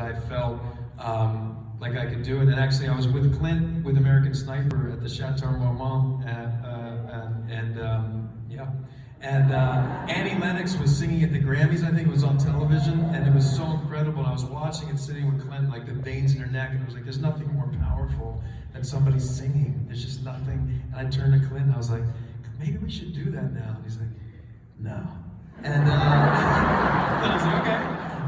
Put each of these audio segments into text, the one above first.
I felt like I could do it. And actually, I was with Clint with American Sniper at the Chateau Marmont, and Annie Lennox was singing at the Grammys. I think it was on television, and it was so incredible. And I was watching and sitting with Clint, like the veins in her neck, and I was like, "There's nothing more powerful than somebody singing. There's just nothing." And I turned to Clint, and I was like, "Maybe we should do that now." And he's like, "No." And I was like, "Okay."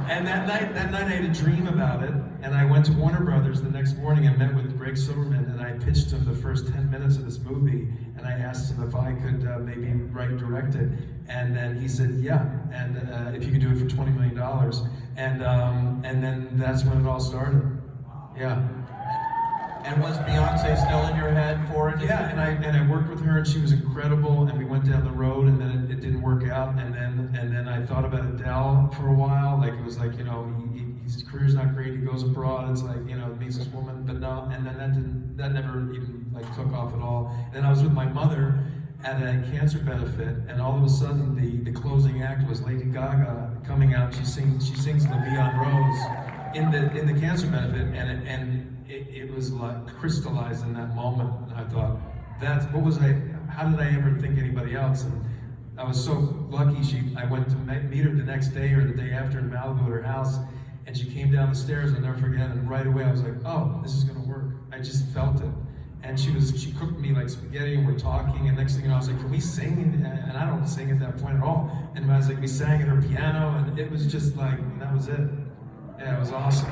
And that night I had a dream about it, and I went to Warner Brothers the next morning and met with Greg Silverman, and I pitched him the first 10 minutes of this movie, and I asked him if I could maybe write and direct it, and then he said, yeah, and if you could do it for $20 million, and then that's when it all started. Yeah. And was Beyonce still in your head for it? Yeah, and I worked with her, and she was incredible, and we went down the road, and then it didn't work out, and then I thought about Adele for a while. Like, it was like, you know, his career's not great, he goes abroad, it's like, you know, meets this woman, but no, and then that never even like took off at all. And then I was with my mother at a cancer benefit, and all of a sudden the closing act was Lady Gaga coming out. She sings La Vie en Rose in the cancer benefit, and it was like crystallized in that moment. And I thought, how did I ever think anybody else? And I was so lucky. I went to meet her the next day or the day after in Malibu at her house, and she came down the stairs, I'll never forget, and right away I was like, oh, this is gonna work. I just felt it. And she cooked me like spaghetti, and we're talking, and next thing you know, I was like, can we sing? And I don't sing at that point at all. And I was like, we sang at her piano, and it was just like, that was it. Yeah, it was awesome.